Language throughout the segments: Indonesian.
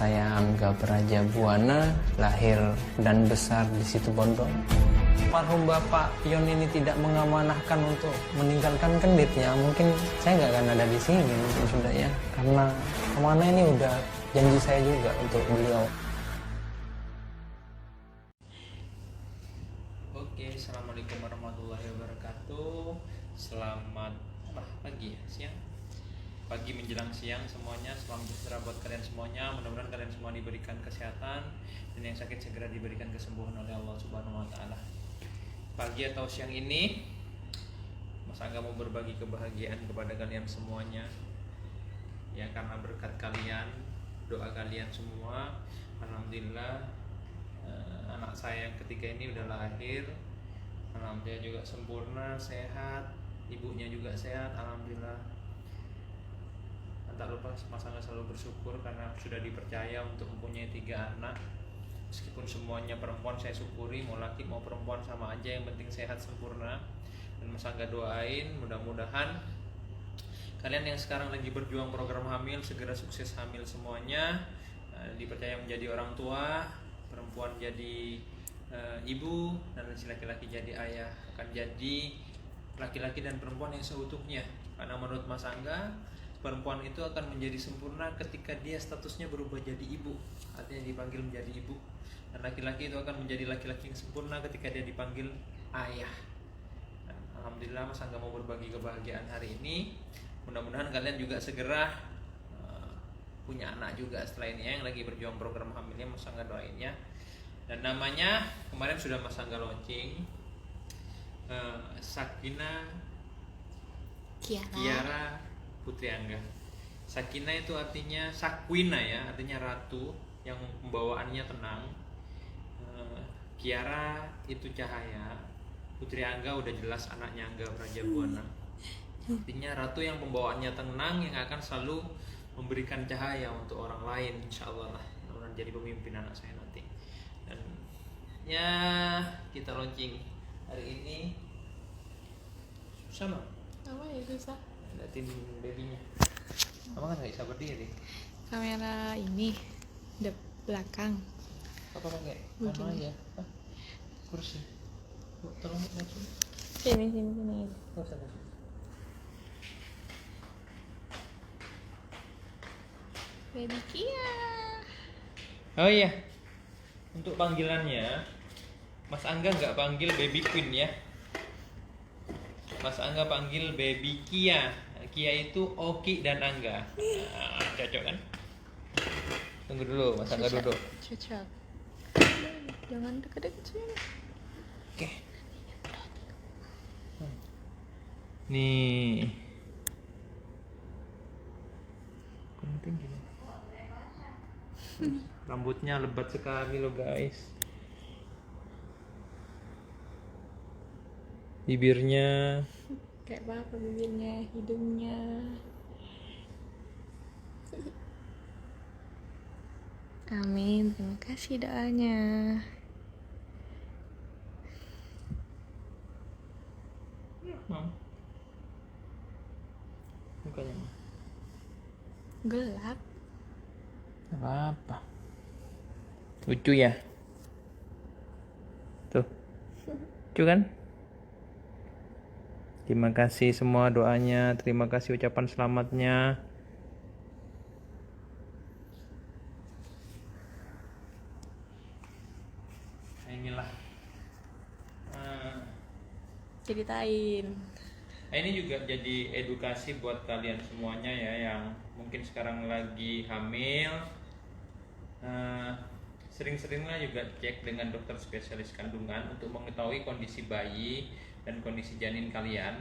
saya Angga Prajabuana, lahir dan besar di Situbondo. Almarhum Bapak Yon ini tidak mengamanahkan untuk meninggalkan Kenditnya, mungkin saya nggak akan ada di sini mungkin sudah ya, karena kemana ini udah janji saya juga untuk beliau. Oke, assalamualaikum warahmatullahi wabarakatuh. Selamat pagi ya, siang. Pagi menjelang siang semuanya. Selamat sejahtera buat kalian semuanya. Mudah-mudahan kalian semua diberikan kesehatan dan yang sakit segera diberikan kesembuhan oleh Allah Subhanahu wa taala. Pagi atau siang ini Mas Angga mau berbagi kebahagiaan kepada kalian semuanya. Ya, karena berkat kalian, doa kalian semua, alhamdulillah anak saya yang ketiga ini udah lahir. Alhamdulillah juga sempurna, sehat, ibunya juga sehat, alhamdulillah. Tak lupa Mas Angga selalu bersyukur karena sudah dipercaya untuk mempunyai 3 anak. Meskipun semuanya perempuan, saya syukuri, mau laki mau perempuan sama aja, yang penting sehat sempurna. Dan Mas Angga doain mudah-mudahan kalian yang sekarang lagi berjuang program hamil segera sukses hamil semuanya, dipercaya menjadi orang tua, perempuan jadi ibu, dan si laki-laki jadi ayah. Akan jadi laki-laki dan perempuan yang seutuhnya, karena menurut Mas Angga perempuan itu akan menjadi sempurna ketika dia statusnya berubah jadi ibu, artinya dipanggil menjadi ibu. Dan laki-laki itu akan menjadi laki-laki yang sempurna ketika dia dipanggil ayah. Dan alhamdulillah Mas Angga mau berbagi kebahagiaan hari ini. Mudah-mudahan kalian juga segera punya anak juga setelah ini ya, yang lagi berjuang program hamilnya. Mas Angga doain ya. Dan namanya kemarin sudah Mas Angga launching, Sakina Kiara Putri Angga. Sakina itu artinya Sakwina ya, artinya ratu yang pembawaannya tenang. Kiara itu cahaya. Putri Angga udah jelas anaknya Angga Prajabuana. Artinya ratu yang pembawaannya tenang, yang akan selalu memberikan cahaya untuk orang lain, insyaallah lah. Mudah-mudahan jadi pemimpin anak saya nanti. Dan ya kita launching hari ini. Susah mah? Apa ya susah? Liatin babynya. Kamu kan gak bisa berdiri. Kamera ini belakang. Apa pakai? Begini. Mana aja? Kursi. Tolong langsung. Sini. Gak usah. Baby Kia. Oh iya. Untuk panggilannya, Mas Angga nggak panggil Baby Queen ya. Mas Angga panggil Baby Kia. Kia itu Oki dan Angga. Nah, cocok kan? Tunggu dulu, Mas Angga duduk. Cocok. Jangan deket-deket sini. Oke. Nih. Penting gini. Rambutnya lebat sekali loh guys. Bibirnya Kayak apa bibirnya, hidungnya. Amin, terima kasih doanya. mukanya Gelap. apa? Lucu ya? Tuh. Lucu kan? Terima kasih semua doanya, terima kasih ucapan selamatnya. Inilah. Ceritain. Nah, ini juga jadi edukasi buat kalian semuanya ya, yang mungkin sekarang lagi hamil. Sering-seringlah juga cek dengan dokter spesialis kandungan untuk mengetahui kondisi bayi dan kondisi janin kalian.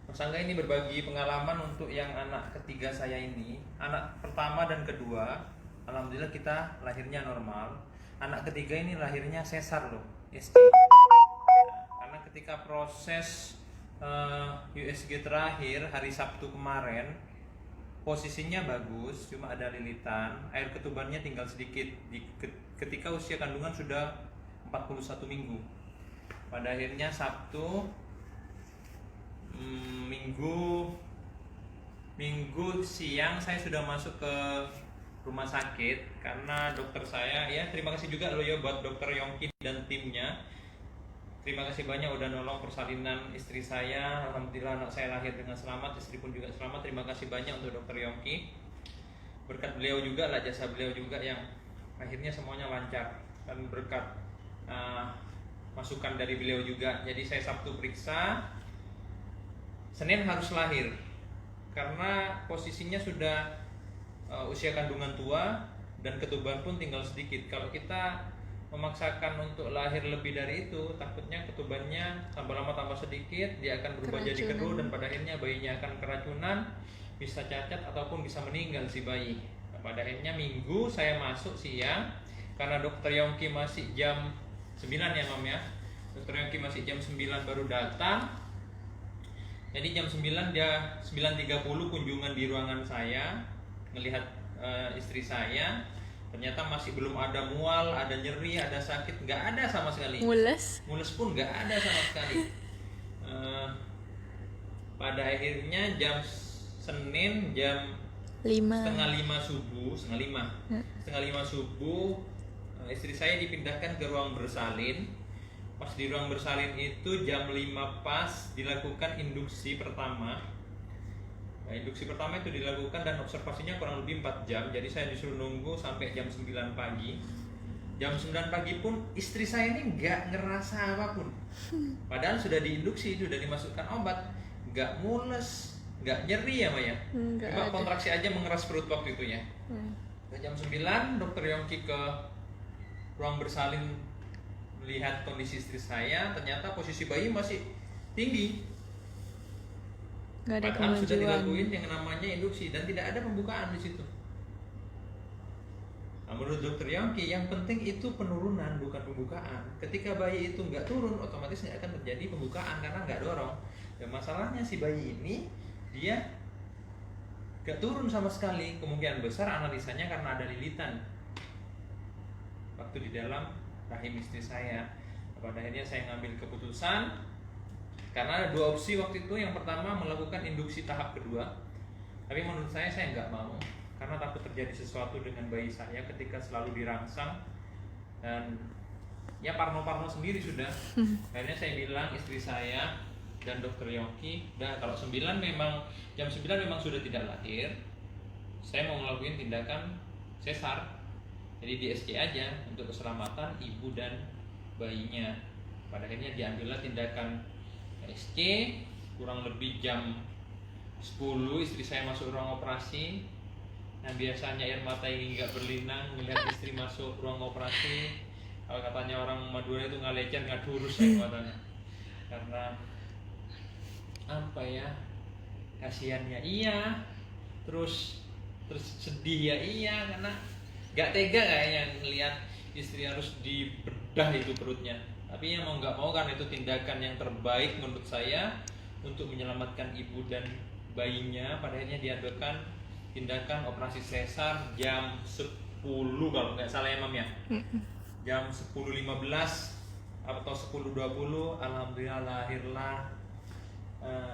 Mas Angga ini berbagi pengalaman untuk yang anak ketiga saya ini. Anak pertama dan kedua, alhamdulillah kita lahirnya normal. Anak ketiga ini lahirnya sesar loh, ST. Karena ketika proses USG terakhir hari Sabtu kemarin, posisinya bagus, cuma ada lilitan, air ketubannya tinggal sedikit ketika usia kandungan sudah 41 minggu. Pada akhirnya Sabtu, Minggu siang saya sudah masuk ke rumah sakit karena dokter saya, ya terima kasih juga loh ya buat dokter Yongki dan timnya. Terima kasih banyak udah nolong persalinan istri saya. Alhamdulillah anak saya lahir dengan selamat, istri pun juga selamat. Terima kasih banyak untuk dokter Yongki. Berkat beliau juga lah, jasa beliau juga yang akhirnya semuanya lancar, dan berkat masukan dari beliau juga. Jadi saya Sabtu periksa, Senin harus lahir karena posisinya sudah usia kandungan tua dan ketuban pun tinggal sedikit. Kalau kita memaksakan untuk lahir lebih dari itu, takutnya ketubannya tambah lama tambah sedikit, dia akan berubah jadi keruh dan pada akhirnya bayinya akan keracunan, bisa cacat ataupun bisa meninggal si bayi. Pada akhirnya Minggu saya masuk siang karena dokter Yongki masih jam 9 ya Mam ya. Dokter Yongki masih jam 9 baru datang. Jadi jam 9 dia 9.30 kunjungan di ruangan saya, melihat istri saya. Ternyata masih belum ada mual, ada nyeri, ada sakit, nggak ada sama sekali. Mules. Mules pun nggak ada sama sekali. Pada akhirnya jam Senin jam 5. setengah lima subuh istri saya dipindahkan ke ruang bersalin. Pas di ruang bersalin itu jam 5 pas dilakukan induksi pertama. Nah, induksi pertama itu dilakukan dan observasinya kurang lebih 4 jam. Jadi saya disuruh nunggu sampai jam 9 pagi. Jam 9 pagi pun istri saya ini nggak ngerasa apapun. Padahal sudah diinduksi, sudah dimasukkan obat. Nggak mules, nggak nyeri ya Maya. Cuma kontraksi aja mengeras perut waktu itu ya. Jam 9 dokter Yongki ke ruang bersalin melihat kondisi istri saya. Ternyata posisi bayi masih tinggi. Gak ada Padahal sudah kemajuan. dilakuin yang namanya induksi dan tidak ada pembukaan di situ. Nah, menurut dokter Yongki yang penting itu penurunan bukan pembukaan. Ketika bayi itu nggak turun, otomatis nggak akan terjadi pembukaan karena nggak dorong. Dan masalahnya si bayi ini dia nggak turun sama sekali. Kemungkinan besar analisanya karena ada lilitan waktu di dalam rahim istri saya. Pada akhirnya saya ngambil keputusan. Karena ada 2 opsi waktu itu. Yang pertama melakukan induksi tahap kedua. Tapi menurut saya nggak mau. Karena takut terjadi sesuatu dengan bayi saya ketika selalu dirangsang. Dan ya parno-parno sendiri sudah. Akhirnya saya bilang istri saya dan dokter Yongki, kalau jam 9 memang sudah tidak lahir. Saya mau ngelakuin tindakan sesar. Jadi di SC aja untuk keselamatan ibu dan bayinya. Pada akhirnya diambillah tindakan SC. Kurang lebih jam 10 istri saya masuk ruang operasi. Nah biasanya air mata ini nggak berlinang melihat istri masuk ruang operasi. Kalau katanya orang Madura itu ngalecer nggak lurus air matanya. Karena apa ya, kasihannya iya, terus sedih ya iya, karena nggak tega kayaknya ngelihat istri harus dibedah itu perutnya. Tapi yang mau nggak mau kan itu tindakan yang terbaik menurut saya untuk menyelamatkan ibu dan bayinya. Pada akhirnya diadakan tindakan operasi sesar jam 10 kalau nggak salah ya Mam ya. Jam 10.15 atau 10.20 alhamdulillah lahirlah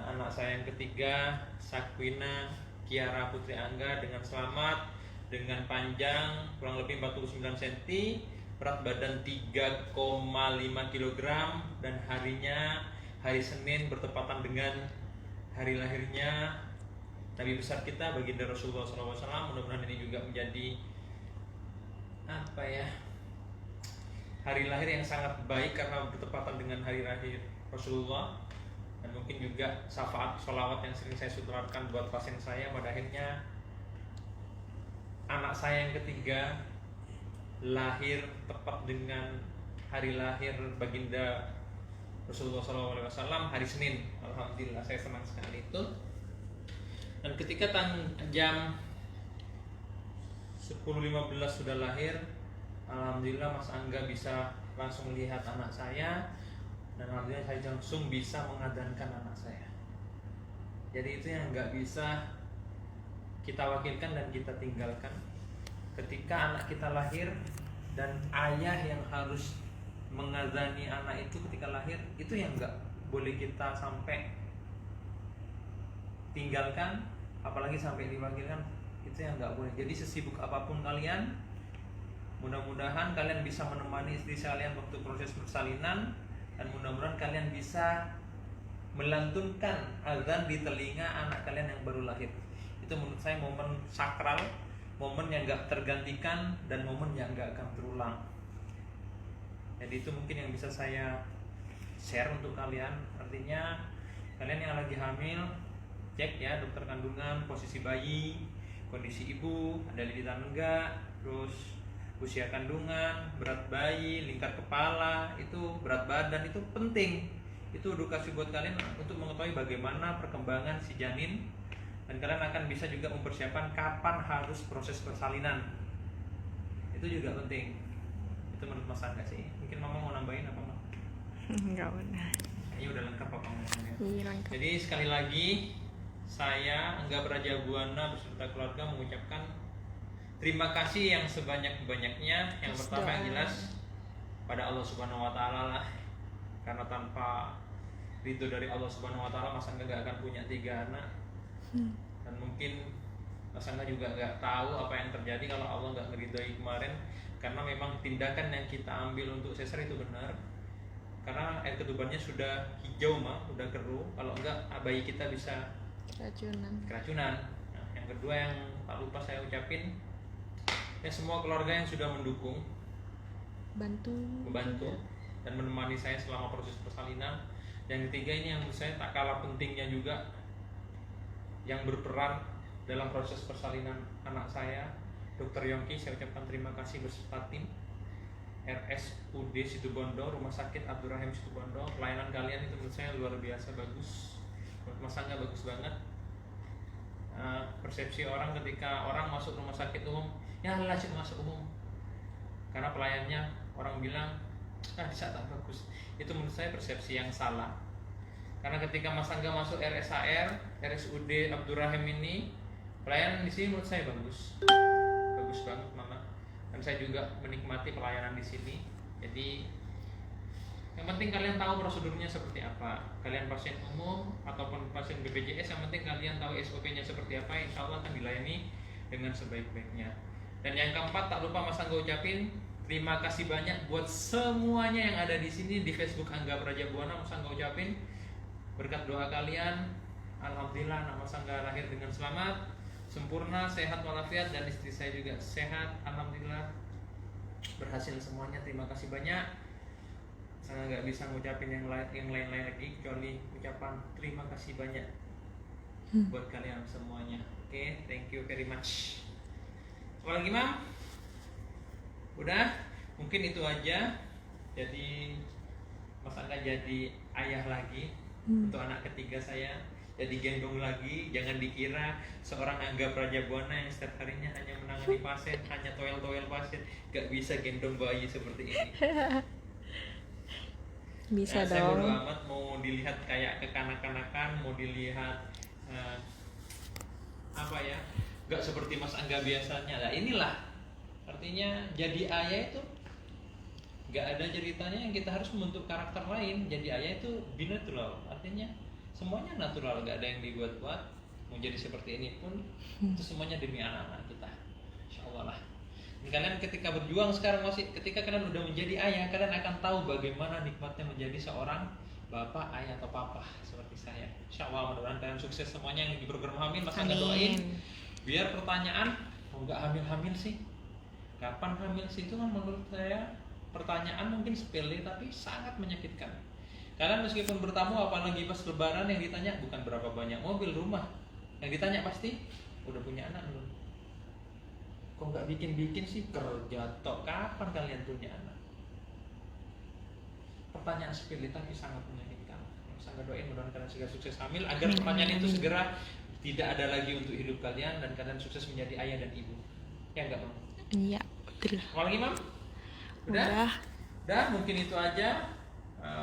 anak saya yang ketiga, Sakwina Kiara Putri Angga, dengan selamat, dengan panjang kurang lebih 49 cm, berat badan 3,5 kg, dan harinya hari Senin bertepatan dengan hari lahirnya Nabi besar kita baginda Rasulullah SAW. Mudah-mudahan ini juga menjadi apa ya, hari lahir yang sangat baik karena bertepatan dengan hari lahir Rasulullah. Dan mungkin juga syafaat sholawat yang sering saya sutrakan buat pasien saya. Pada akhirnya anak saya yang ketiga lahir tepat dengan hari lahir baginda Rasulullah SAW, hari Senin. Alhamdulillah saya senang sekali itu. Dan ketika jam 10.15 sudah lahir, alhamdulillah Mas Angga bisa langsung melihat anak saya. Dan alhamdulillah saya langsung bisa mengadankan anak saya. Jadi itu yang nggak bisa kita wakilkan dan kita tinggalkan. Ketika anak kita lahir dan ayah yang harus mengazani anak itu ketika lahir, itu yang nggak boleh kita sampai tinggalkan, apalagi sampai diwakilkan. Itu yang nggak boleh. Jadi sesibuk apapun kalian, mudah-mudahan kalian bisa menemani istri kalian waktu proses persalinan, dan mudah-mudahan kalian bisa melantunkan azan di telinga anak kalian yang baru lahir. Itu menurut saya momen sakral, momen yang gak tergantikan, dan momen yang gak akan terulang. Jadi itu mungkin yang bisa saya share untuk kalian. Artinya kalian yang lagi hamil, cek ya dokter kandungan, posisi bayi, kondisi ibu, ada lilitan enggak, terus usia kandungan, berat bayi, lingkar kepala, itu berat badan, itu penting. Itu edukasi buat kalian untuk mengetahui bagaimana perkembangan si janin, dan kalian akan bisa juga mempersiapkan kapan harus proses persalinan. Itu juga penting. Itu menurut Mas Angga sih. Mungkin Mama mau nambahin apa, Mama? Enggak udah. Kayaknya udah lengkap apa ngomongnya. Iya lengkap. Jadi sekali lagi saya Angga Praja Buana beserta keluarga mengucapkan terima kasih yang sebanyak-banyaknya. Yang pertama yang jelas pada Allah Subhanahu wa taala lah. Karena tanpa ridho dari Allah Subhanahu wa taala Mas Angga gak akan punya 3 anak. Dan mungkin Mas Angga juga gak tahu apa yang terjadi kalau Allah gak ngeridhoi kemarin. Karena memang tindakan yang kita ambil untuk sesar itu benar. Karena air ketubannya sudah hijau mah, udah keruh. Kalau enggak bayi kita bisa keracunan. Nah, yang kedua yang tak lupa saya ucapin, ya semua keluarga yang sudah mendukung, membantu dan menemani saya selama proses persalinan. Yang ketiga ini yang menurut saya tak kalah pentingnya juga, yang berperan dalam proses persalinan anak saya, Dr. Yongki. Saya ucapkan terima kasih beserta tim RSUD Situbondo, Rumah Sakit Abdurrahim Situbondo. Pelayanan kalian itu menurut saya luar biasa bagus. Menurut Mas Angga bagus banget. Persepsi orang ketika orang masuk rumah sakit umum, ya lanjut masuk umum, karena pelayannya orang bilang bisa tak bagus. Itu menurut saya persepsi yang salah. Karena ketika Mas Angga masuk RSUD Abdurrahim ini, pelayanan di sini menurut saya bagus banget Mama. Dan saya juga menikmati pelayanan di sini. Jadi yang penting kalian tahu prosedurnya seperti apa. Kalian pasien umum ataupun pasien BPJS, yang penting kalian tahu SOP-nya seperti apa. Insya Allah akan dilayani dengan sebaik-baiknya. Dan yang keempat, tak lupa Mas Angga ucapin terima kasih banyak buat semuanya yang ada di sini di Facebook Angga Praja Buana. Mas Angga ucapin berkat doa kalian, alhamdulillah anak Mas Angga lahir dengan selamat, sempurna, sehat walafiat, dan istri saya juga sehat, alhamdulillah, berhasil semuanya. Terima kasih banyak. Saya nggak bisa ngucapin yang lain lagi kecuali ucapan terima kasih banyak buat kalian semuanya. Oke, thank you very much. Apa lagi, Mam? Udah? Mungkin itu aja. Jadi Mas Angga jadi ayah lagi untuk anak ketiga saya. Jadi gendong lagi. Jangan dikira seorang Angga Praja Buana yang setiap harinya hanya menangani pasien, hanya toel pasien, gak bisa gendong bayi seperti ini. Bisa dong. Saya bodo amat mau dilihat kayak kekanak-kanakan, mau dilihat gak seperti Mas Angga biasanya. Nah inilah artinya jadi ayah itu gak ada ceritanya yang kita harus membentuk karakter lain. Jadi ayah itu binatural, artinya semuanya natural, gak ada yang dibuat-buat. Mau jadi seperti ini pun itu semuanya demi anak-anak kita, insya Allah lah. Dan kalian ketika berjuang sekarang, ketika kalian udah menjadi ayah, kalian akan tahu bagaimana nikmatnya menjadi seorang bapak, ayah atau papa seperti saya. Insya Allah mudah-mudahan kalian sukses semuanya yang di program hamil. Mas Angga doain biar pertanyaan mau nggak hamil sih, kapan hamil sih, itu kan menurut saya pertanyaan mungkin sepele tapi sangat menyakitkan. Kalian meskipun bertamu apalagi pas lebaran, yang ditanya bukan berapa banyak mobil, rumah, yang ditanya pasti udah punya anak belum. Kok nggak bikin sih, kerja tok, kapan kalian punya anak? Pertanyaan sepele tapi sangat menyakitkan. Sangat doain mudah-mudahan kalian segera sukses hamil, agar pertanyaan itu segera tidak ada lagi untuk hidup kalian, dan kalian sukses menjadi ayah dan ibu. Ya enggak, Mam? Iya, betul. Mau lagi, Mam? Udah, mungkin itu aja.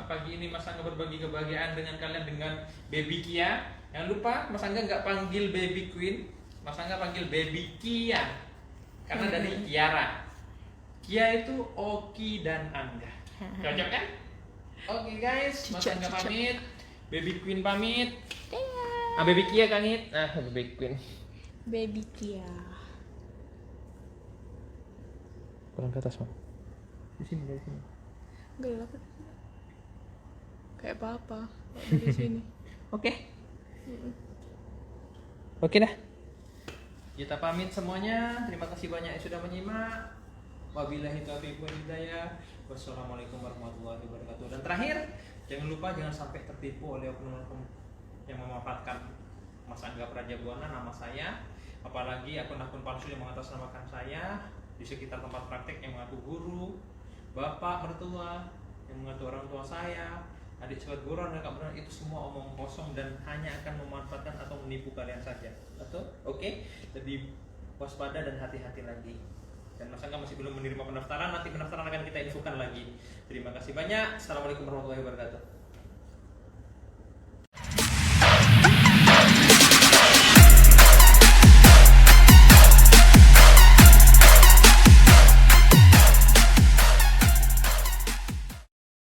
Pagi ini Mas Angga berbagi kebahagiaan dengan kalian dengan Baby Kia. Jangan lupa Mas Angga nggak panggil Baby Queen, Mas Angga panggil Baby Kia. Karena dari Kiara. Kia itu Oki dan Angga. Cocok kan? Oke guys, Mas Angga pamit, Baby Queen pamit. Baby Kia pamit. Baby Queen. Baby Kia. Kurang ke atas, Bang. Di sini, dari sini. Gelap. Kayak papa dari sini. Oke. Oke dah. Kita pamit semuanya. Terima kasih banyak yang sudah menyimak. Wabillahi taufiq wal hidayah. Wassalamualaikum warahmatullahi wabarakatuh. Dan terakhir, jangan lupa jangan sampai tertipu oleh oknum-oknum yang memanfaatkan Mas Angga Prajabuana, nama saya, apalagi akun-akun palsu yang mengatasnamakan saya di sekitar tempat praktek yang mengaku guru, bapak mertua, yang mengaku orang tua saya, adik sahabat guru dan kakak itu semua omong kosong dan hanya akan memanfaatkan atau menipu kalian saja. Betul? Oke? Jadi waspada dan hati-hati lagi. Dan Mas Angga masih belum menerima pendaftaran, nanti pendaftaran akan kita infokan lagi. Terima kasih banyak. Assalamualaikum warahmatullahi wabarakatuh.